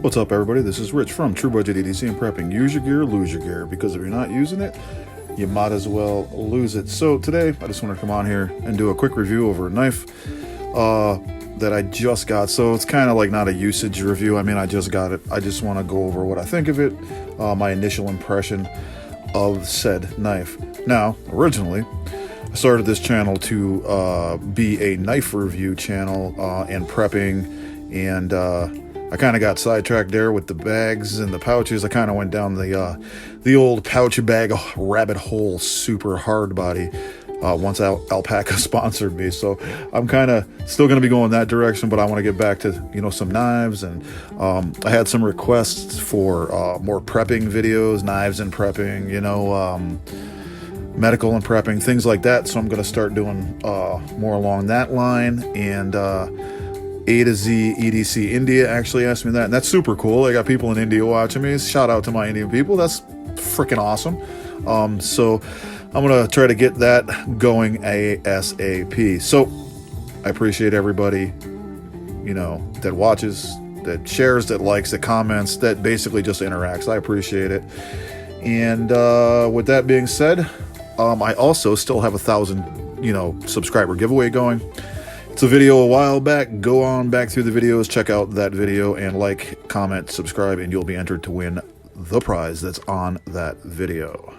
What's up, everybody? This is Rich from True Budget EDC and Prepping. Use your gear, lose your gear, because if you're not using it, you might as well lose it. So today, I just want to come on here and do a quick review over a knife that I just got. So it's kind of like not a usage review. I mean, I just got it. I just want to go over what I think of it, my initial impression of said knife. Now, originally, I started this channel to be a knife review channel and prepping, and I kind of got sidetracked there with the bags and the pouches. I kind of went down the old pouch bag rabbit hole, super hard body, once Alpaca sponsored me. So I'm kind of still going to be going that direction, but I want to get back to, some knives. And I had some requests for more prepping videos, knives and prepping, medical and prepping, things like that. So I'm going to start doing more along that line. And A to Z EDC India actually asked me that, and that's super cool. I got people in India watching me. Shout out to my Indian people. That's freaking awesome. So I'm gonna try to get that going ASAP. So I appreciate everybody, that watches, that shares, that likes, that comments, that basically just interacts. I appreciate it. And with that being said, I also still have 1,000, subscriber giveaway going. It's a video a while back. Go on back through the videos, check out that video, and like, comment, subscribe, and you'll be entered to win the prize that's on that video.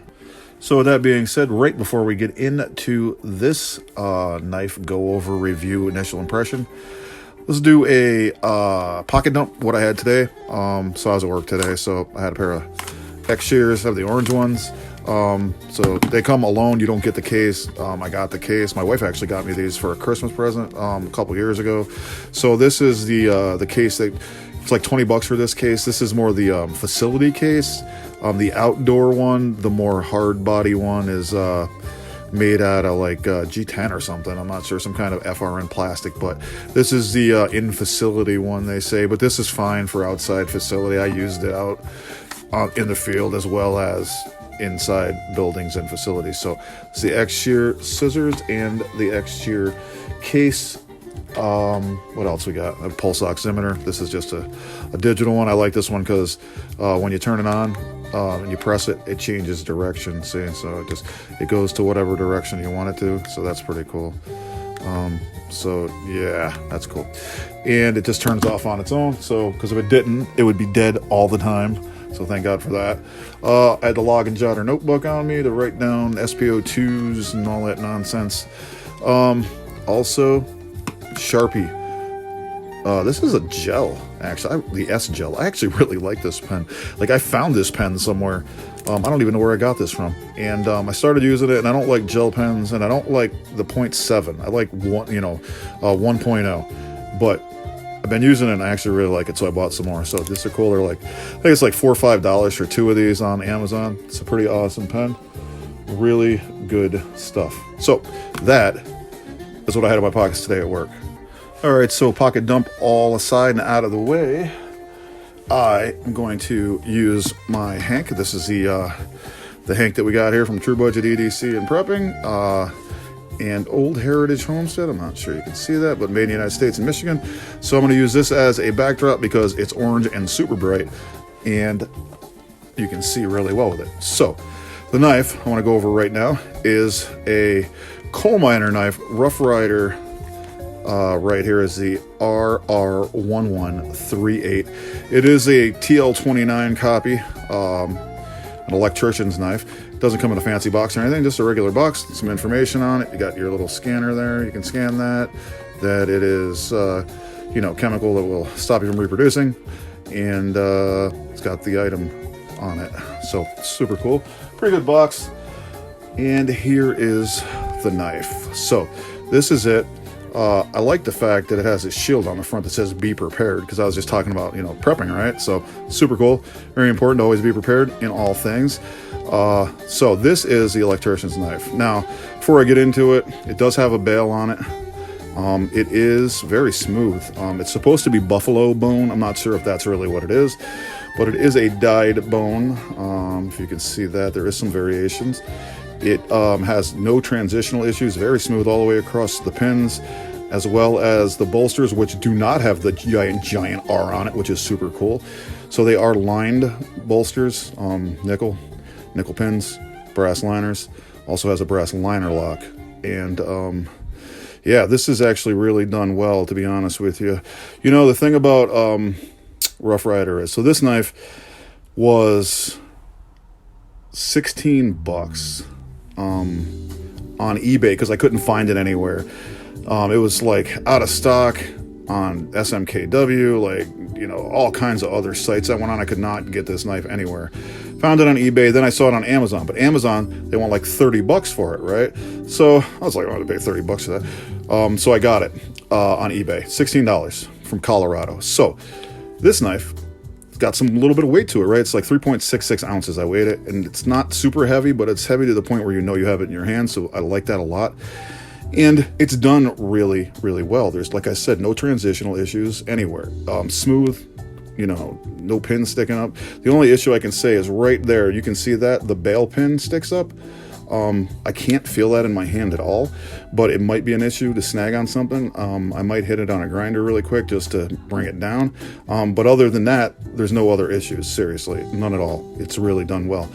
So with that being said, right before we get into this knife go over review initial impression, let's do a pocket dump, what I had today. So I was at work today, so I had a pair of X shears, have the orange ones. So they come alone, you don't get the case. I got the case. My wife actually got me these for a Christmas present a couple years ago. So this is the case that it's like 20 bucks for this case. This is more the facility case. The outdoor one, the more hard body one, is made out of like G10 or something. I'm not sure, some kind of FRN plastic, but this is the in facility one, they say, but this is fine for outside facility. I used it out in the field as well as inside buildings and facilities. So it's the X shear scissors and the X shear case. What else we got? A pulse oximeter. This is just a digital one. I like this one because when you turn it on and you press it, it changes direction. See, so it goes to whatever direction you want it to. So that's pretty cool. So yeah, that's cool. And it just turns off on its own. So because if it didn't, it would be dead all the time. So thank God for that. I had the log and jotter notebook on me to write down SPO2s and all that nonsense. Also, Sharpie. This is a gel, actually. The S gel. I actually really like this pen. Like, I found this pen somewhere. I don't even know where I got this from. And I started using it, and I don't like gel pens, and I don't like the 0.7. I like 1.0. But I've been using it and I actually really like it, so I bought some more. So these are cool. They're like, I think it's like $4 or $5 for 2 of these on Amazon. It's a pretty awesome pen. Really good stuff. So that is what I had in my pockets today at work. All right, so pocket dump all aside and out of the way, I am going to use my Hank. This is the Hank that we got here from True Budget EDC and Prepping. And Old Heritage Homestead. I'm not sure you can see that, but made in the United States and Michigan. So I'm going to use this as a backdrop because it's orange and super bright, and you can see really well with it. So the knife I want to go over right now is a coal miner knife, Rough Rider. Right here is the RR1138. It is a TL-29 copy, an electrician's knife. Doesn't come in a fancy box or anything, just a regular box, some information on it. You got your little scanner there, you can scan that it is chemical that will stop you from reproducing, and it's got the item on it. So super cool, pretty good box. And here is the knife. So this is it. I like the fact that it has a shield on the front that says be prepared, because I was just talking about prepping, right? So super cool, very important to always be prepared in all things. So this is the electrician's knife. Now, before I get into it, it does have a bail on it. It is very smooth. It's supposed to be buffalo bone. I'm not sure if that's really what it is, but it is a dyed bone. If you can see that, there is some variations. It has no transitional issues, very smooth all the way across the pins. as well as the bolsters, which do not have the giant R on it, which is super cool. So they are lined bolsters, nickel pins, brass liners. Also has a brass liner lock. And yeah, this is actually really done well, to be honest with you. You know, the thing about Rough Ryder is, so this knife was $16 on eBay because I couldn't find it anywhere. It was like out of stock on SMKW, like, you know, all kinds of other sites I went on. I could not get this knife anywhere. Found it on eBay, then I saw it on Amazon, but Amazon, they want like $30 for it, right? So I was like, I'm gonna pay $30 for that. So I got it on eBay, $16 from Colorado. So this knife got some little bit of weight to it, right? It's like 3.66 ounces I weighed it, and it's not super heavy, but it's heavy to the point where you know you have it in your hand, so I like that a lot. And it's done really, really well. There's, like I said, no transitional issues anywhere. Smooth, you know, no pins sticking up. The only issue I can say is right there, you can see that the bail pin sticks up. I can't feel that in my hand at all, but it might be an issue to snag on something. I might hit it on a grinder really quick just to bring it down. But other than that, there's no other issues, seriously, none at all. It's really done well.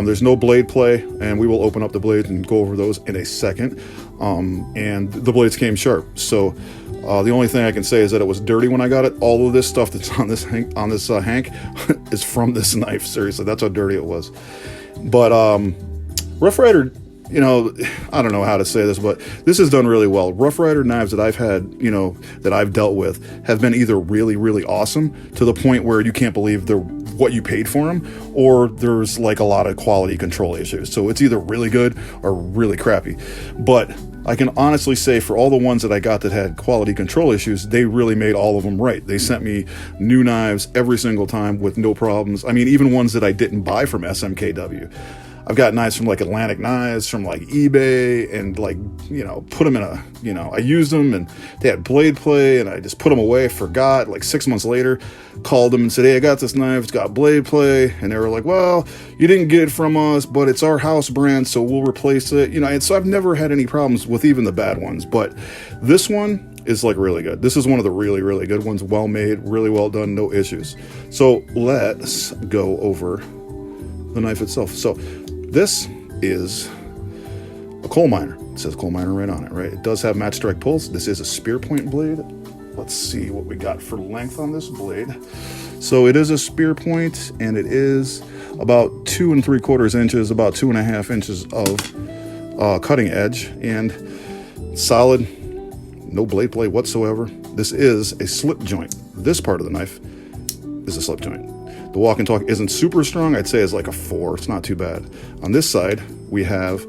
There's no blade play, and we will open up the blades and go over those in a second. And the blades came sharp. So the only thing I can say is that it was dirty when I got it. All of this stuff that's on this hank is from this knife. Seriously, that's how dirty it was. But Rough Ryder, you know, I don't know how to say this, but this is done really well. Rough Ryder knives that I've had, you know, that I've dealt with have been either really, really awesome to the point where you can't believe they're what you paid for them, or there's like a lot of quality control issues. So it's either really good or really crappy. But I can honestly say for all the ones that I got that had quality control issues, they really made all of them right. They sent me new knives every single time with no problems. I mean, even ones that I didn't buy from SMKW. I've got knives from like Atlantic Knives, from like eBay, and like, you know, put them in a, you know, I used them and they had blade play and I just put them away, forgot. Like 6 months later, called them and said, hey, I got this knife, it's got blade play. And they were like, well, you didn't get it from us, but it's our house brand, so we'll replace it. You know, and so I've never had any problems with even the bad ones, but this one is like really good. This is one of the really, really good ones. Well made, really well done, no issues. So let's go over the knife itself. So this is a coal miner. It says coal miner right on it, right? It does have match strike pulls. This is a spear point blade. Let's see what we got for length on this blade. So it is a spear point, and it is about 2 3/4 inches, about 2.5 inches of cutting edge, and solid, no blade play whatsoever. This is a slip joint. This part of the knife is a slip joint. The walk and talk isn't super strong. I'd say it's like a 4. It's not too bad. On this side, we have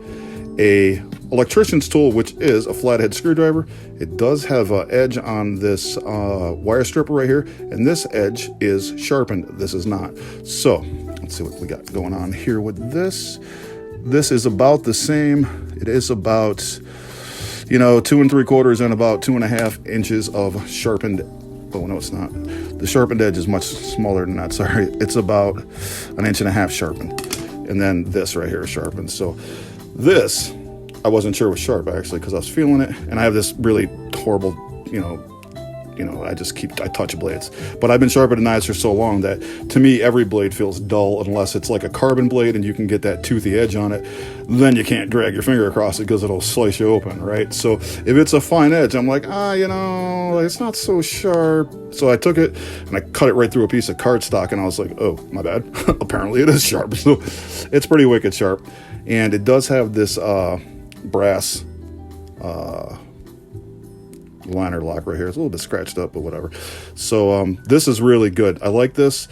a electrician's tool, which is a flathead screwdriver. It does have an edge on this wire stripper right here, and this edge is sharpened. This is not. So let's see what we got going on here with this. This is about the same. It is about, you know, 2 3/4 and about 2.5 inches of sharpened. Oh, no, it's not. The sharpened edge is much smaller than that. Sorry. It's about 1.5 inches sharpened. And then this right here is sharpened. So this, I wasn't sure was sharp actually, because I was feeling it. And I have this really horrible, I touch blades. But I've been sharpening knives for so long that to me, every blade feels dull unless it's like a carbon blade and you can get that toothy edge on it. Then you can't drag your finger across it because it'll slice you open, right? So if it's a fine edge, I'm like, it's not so sharp. So I took it and I cut it right through a piece of cardstock, and I was like, oh, my bad. Apparently it is sharp. So it's pretty wicked sharp. And it does have this brass liner lock right here. It's a little bit scratched up, but whatever. So this is really good. I like this.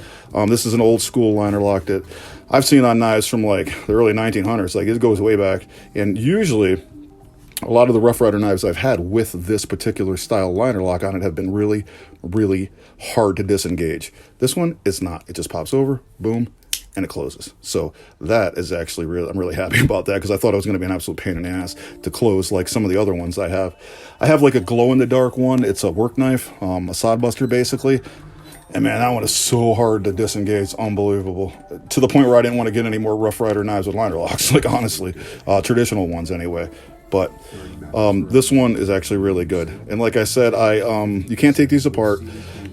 This is an old school liner lock that I've seen on knives from like the early 1900s. Like, it goes way back. And usually a lot of the Rough Ryder knives I've had with this particular style liner lock on it have been really, really hard to disengage. This one is not. It just pops over, boom, and it closes. So that is actually I'm really happy about that, because I thought it was going to be an absolute pain in the ass to close like some of the other ones I have. I have like a glow-in-the-dark one. It's a work knife, a sod buster basically. And man, that one is so hard to disengage. It's unbelievable. To the point where I didn't want to get any more Rough Ryder knives with liner locks, like honestly, traditional ones anyway. but this one is actually really good. And like I said, you can't take these apart,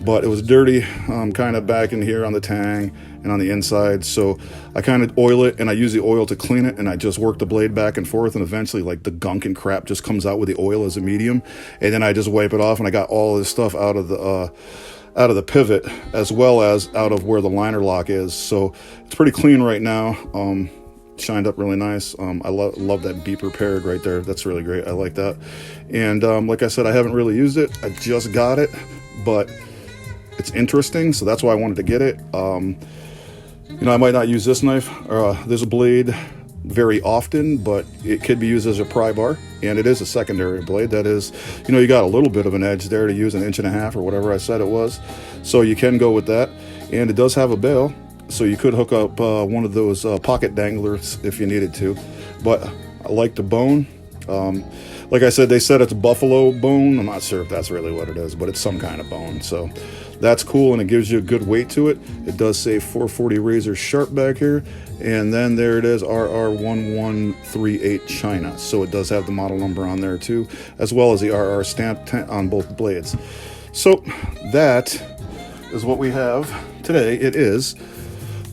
but it was dirty kind of back in here on the tang and on the inside, so I kind of oil it, and I use the oil to clean it, and I just work the blade back and forth, and eventually like the gunk and crap just comes out with the oil as a medium, and then I just wipe it off, and I got all this stuff out of the pivot as well as out of where the liner lock is. So it's pretty clean right now. Shined up really nice. I love that beeper paired right there. That's really great. I like that. And like I said, I haven't really used it. I just got it, but it's interesting, so that's why I wanted to get it. You know, I might not use this knife or this blade very often, but it could be used as a pry bar, and it is a secondary blade. That is, you know, you got a little bit of an edge there to use, 1.5 inches or whatever I said it was, so you can go with that. And it does have a bail, so you could hook up one of those pocket danglers if you needed to. But I like the bone. Like I said, they said it's buffalo bone. I'm not sure if that's really what it is, but it's some kind of bone, so that's cool, and it gives you a good weight to it. It does say 440 razor sharp back here, and then there it is, RR1138 China. So it does have the model number on there too, as well as the RR stamp on both blades. So that is what we have today. It is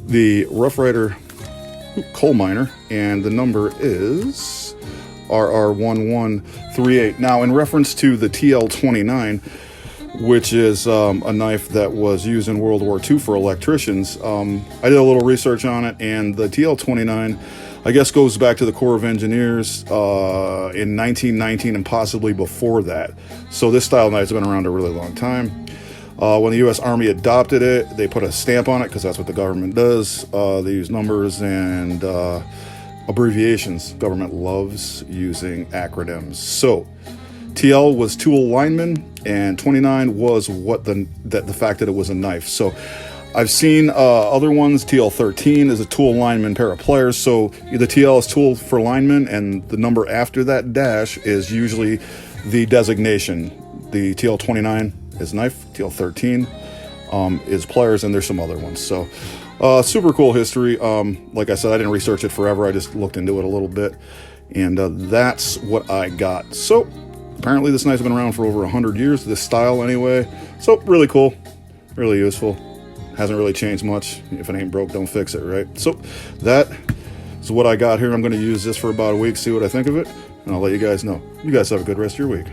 the Rough Rider coal miner, and the number is RR1138. Now, in reference to the TL-29, which is a knife that was used in World War II for electricians, I did a little research on it, and the TL-29, I guess, goes back to the Corps of Engineers in 1919 and possibly before that. So this style knife has been around a really long time. When the U.S. Army adopted it, they put a stamp on it because that's what the government does. They use numbers and abbreviations. Government loves using acronyms. So TL was tool lineman, and 29 was the fact that it was a knife. So I've seen other ones. TL-13 is a tool lineman pair of pliers. So the TL is tool for lineman, and the number after that dash is usually the designation. The TL-29 is knife, TL-13 is pliers, and there's some other ones. So super cool history. Like I said, I didn't research it forever. I just looked into it a little bit, and that's what I got. So apparently this knife's been around for over 100 years, this style anyway. So really cool, really useful. Hasn't really changed much. If it ain't broke, don't fix it, right? So that is what I got here. I'm going to use this for about a week, see what I think of it, and I'll let you guys know. You guys have a good rest of your week.